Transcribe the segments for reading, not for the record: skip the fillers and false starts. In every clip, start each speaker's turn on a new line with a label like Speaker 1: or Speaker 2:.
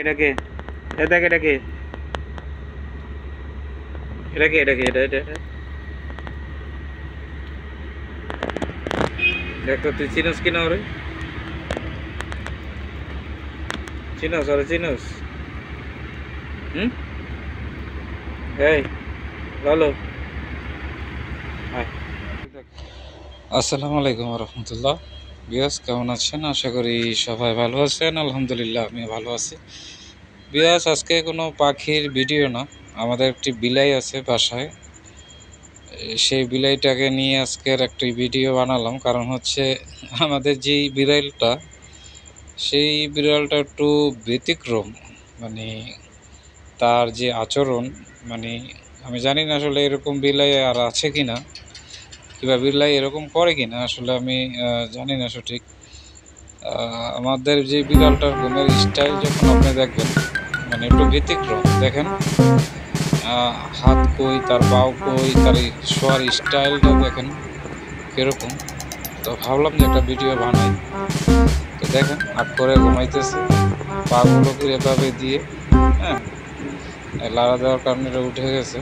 Speaker 1: এটাকে দেখ, এটাকে এটাকে এটাকে এটা এটা এটা দেখ তো, তুই চিনোস কিনা ওরে? চিনোস ওরে? চিনোস? এই বলো। আসসালামু আলাইকুম রহমতুল্লাহ। বিয়াস কেমন আছেন? আশা করি সবাই ভালো আছেন। আলহামদুলিল্লাহ আমি ভালো আছি। বিয়াস আজকে কোনো পাখির ভিডিও না, আমাদের একটি বিলাই আছে বাসায়, সেই বিলাইটাকে নিয়ে আজকের একটি ভিডিও বানালাম। কারণ হচ্ছে আমাদের যেই বিড়ালটা, সেই বিড়ালটা একটু ব্যতিক্রম, মানে তার যে আচরণ, মানে আমি জানি না আসলে এরকম বিলাই আর আছে কিনা, কিংবা বিড়াল এরকম করে কিনা, আসলে আমি জানি না সঠিক। আমাদের যে বিড়ালটার ঘুমের স্টাইল যখন আপনি দেখবেন, মানে একটু ব্যতিক্রম। দেখেন হাত কই, তার পাও কই, তার শোয়ার স্টাইলটা দেখেন কীরকম। তো ভাবলাম যে একটা ভিডিও বানাই। তো দেখেন হাত করে ঘুমাইতেছে, পাগুলোকে এভাবে দিয়ে, হ্যাঁ, লাড়া দেওয়ার কারণে এটা উঠে গেছে।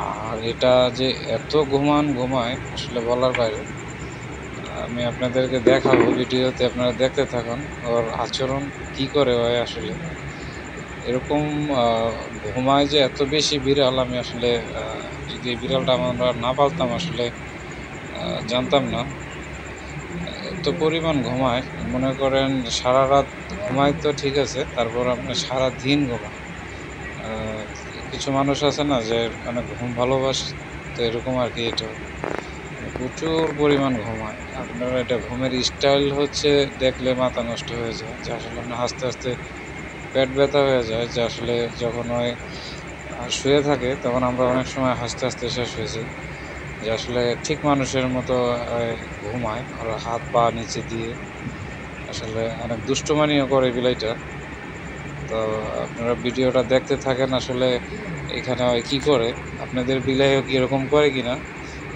Speaker 1: আর এটা যে এত ঘুমায় আসলে বলার বাইরে। আমি আপনাদেরকে দেখাবো ভিডিওতে, আপনারা দেখতে থাকুন ওর আচরণ কি করে হয়। আসলে এরকম ঘুমায় যে এত বেশি বিড়াল, আমি আসলে যদি এই বিড়ালটা আমরা না পালতাম আসলে জানতাম না এত পরিমাণ ঘুমায়। মনে করেন সারা রাত ঘুমায় তো ঠিক আছে, তারপর আপনার সারা দিন ঘুমায়। কিছু মানুষ আছে না যে মানে ঘুম ভালোবাসে, তো এরকম আর কি। এটা প্রচুর পরিমাণ ঘুমায়। আপনারা এটা ঘুমের স্টাইল হচ্ছে দেখলে মাথা নষ্ট হয়ে যায়, যে আসলে আপনার আস্তে আস্তে পেট ব্যথা হয়ে যায়। যে আসলে যখন ওই শুয়ে থাকে তখন আমরা অনেক সময় হাসতে হাসতে শেষ হয়ে যাই, যে আসলে ঠিক মানুষের মতো ঘুমায়। আর হাত পা নিচে দিয়ে আসলে অনেক দুষ্টুমানিও করে বিলাইটা। তো আপনারা ভিডিওটা দেখতে থাকেন। আসলে এখানে কি করে, আপনাদের বিলাইও কি এরকম করে কিনা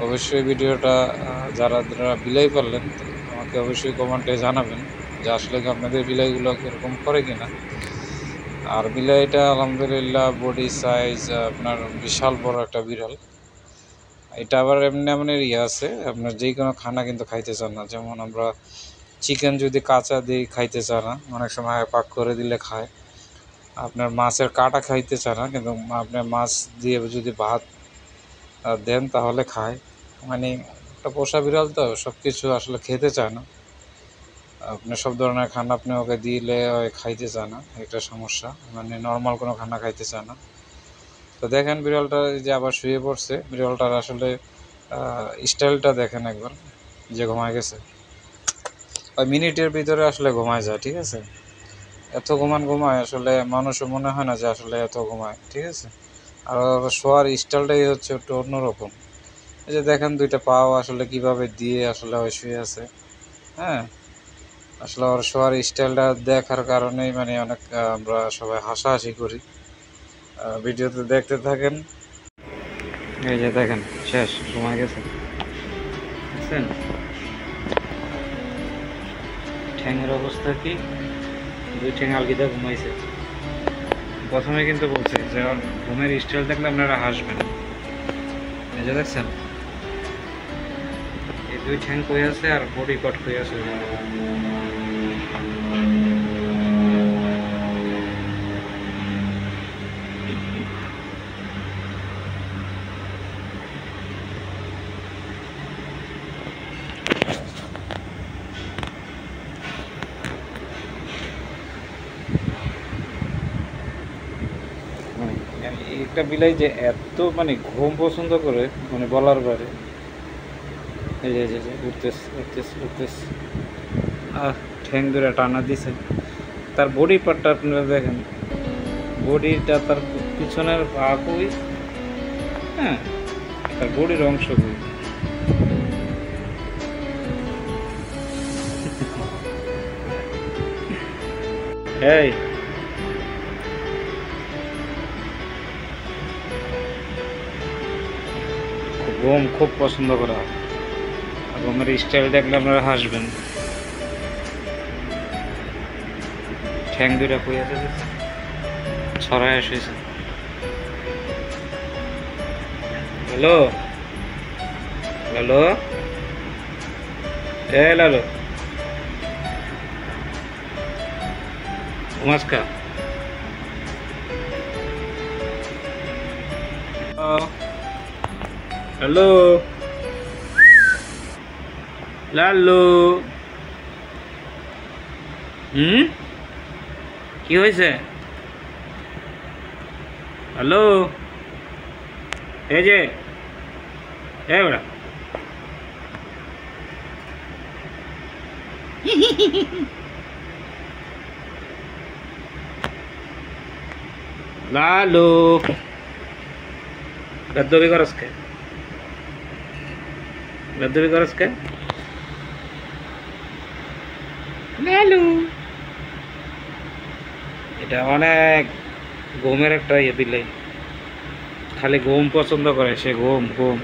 Speaker 1: অবশ্যই ভিডিওটা যারা বিলাই পারলেন আমাকে অবশ্যই কমেন্টে জানাবেন, যে আসলে কি আপনাদের বিলাইগুলো এরকম করে কিনা। আর বিলাইটা আলহামদুলিল্লাহ বডি সাইজ আপনার বিশাল বড় একটা বিড়াল। এটা আবার এমন আছে, আপনার যে কোনো খানা কিন্তু খাইতে চান না। যেমন আমরা চিকেন যদি কাঁচা দিই খাইতে চায় না, অনেক সময় পাক করে দিলে খায়। আপনার মাছের কাটা খাইতে চায় না, কিন্তু আপনার মাছ দিয়ে যদি ভাত দেন তাহলে খায়। মানে একটা পোষা বিড়াল তো সব কিছু আসলে খেতে চায় না। আপনি সব ধরনের খানা আপনি ওকে দিলে খাইতে চায় না, এটা সমস্যা। মানে নর্মাল কোনো খানা খাইতে চায় না। তো দেখেন বিড়ালটা যে আবার শুয়ে পড়ছে, বিড়ালটার আসলে স্টাইলটা দেখেন একবার, যে ঘুমায় গেছে। ওই মিনিটের ভিতরে আসলে ঘুমায় যায়, ঠিক আছে। এত ঘুমায় আসলে মানুষও মনে হয় না যে আসলে এত ঘুমায়, ঠিক আছে। আর শোয়ার স্টাইলটাই হচ্ছে একটু অন্যরকম। এই যে দেখেন দুইটা পাও আসলে কিভাবে দিয়ে আসলে ওই শুয়ে আছে, হ্যাঁ। আসলে ওর শোয়ার স্টাইলটা দেখার কারণেই মানে অনেক আমরা সবাই হাসাহাসি করি। ভিডিওতে দেখতে থাকেন। এই যে দেখেন শেষ, ঘুমায় গেছে, বুঝছেন। ঠ্যাঙের অবস্থা কি, দুই ঠ্যাং আলগিদা ঘুমাইছে। প্রথমে কিন্তু বলছে যে ঘুমের স্টাইল দেখলে আপনারা হাসবেন। এই যে দেখছেন এই দুই ঠ্যাং কই আছে আর বডি কট কই আছে। একটা বিলাই যে এত মানে ঘুম পছন্দ করে, মানে বলার বাইরে। এই যে উঠতেছে ঠ্যাং ধরে টানা দিছে। তার বডি পার্টটা আপনারা দেখেন, বডিটা তার পিছনের পা কই, হ্যাঁ, তার বডির অংশ কই। এই ঘুম খুব পছন্দ করা হয়। ঘুমের স্টাইল দেখলে আপনারা হাসবেন। ঠ্যাং দুইটা কই আছে। ছড়ায় এসেছে। হ্যালো লালো, এ লালো, ঘুমাসকা? হ্যালো লালু, কি হয়েছে? হ্যালো, এই যে ওরা লালু, গদ্দবি করস কে? গদ্দবি করস কে লালু? এটা অনেক ঘুমের একটা ইয়ে দিলে, খালি ঘুম পছন্দ করে সে, ঘুম ঘুম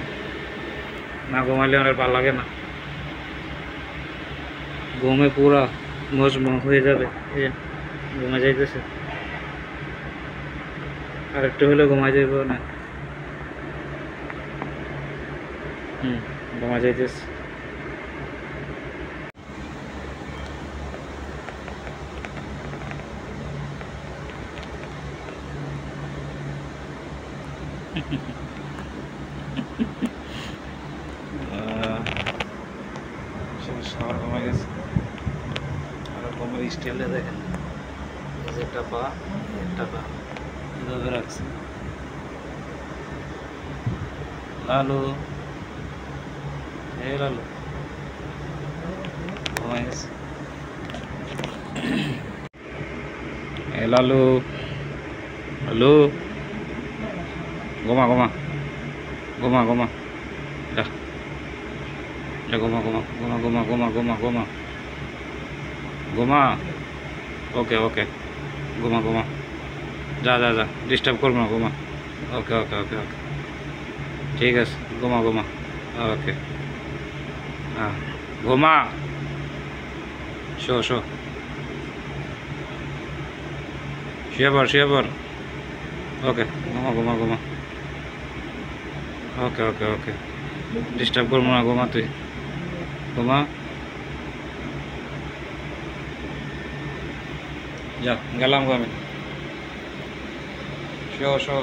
Speaker 1: না ঘুমাইলে আমার ভালো লাগে না। ঘুমে পুরা মজমু হয়ে যাবে, ঘুমে যাইতেছে, আর একটু হলে ঘুমা যাইব না। ঘুমা যাইতেছে। ঘুমে গেছে, আর ঘুমের স্টাইলে দেখেন, একটা পা একটা পা এভাবে রাখছে। লালু, এই লালু ঘুমাই গেছে। এ লালু, লালু, ঘুমা ঘুমা ঘুমা ঘুমা, যা যা ঘুমা ঘুমা ঘুমা ঘুমা ঘুমা ঘুমা ঘুমা ঘুমা। ওকে ওকে, ঘুমা ঘুমা, যা যা যা, ডিস্টার্ব করবো না, ঘুমা। ওকে ওকে ওকে ওকে, ঠিক আছে, ঘুমা ঘুমা। ওকে, হ্যাঁ ঘুমা, শো শো, শুয়ে পড় শুয়ে পড়। ওকে, ঘুমা ঘুমা ঘুমা। ওকে ওকে ওকে, ডিস্টার্ব করবো না, ঘুমা তুই, ঘুমা। যা গেলাম আমি, শো শো।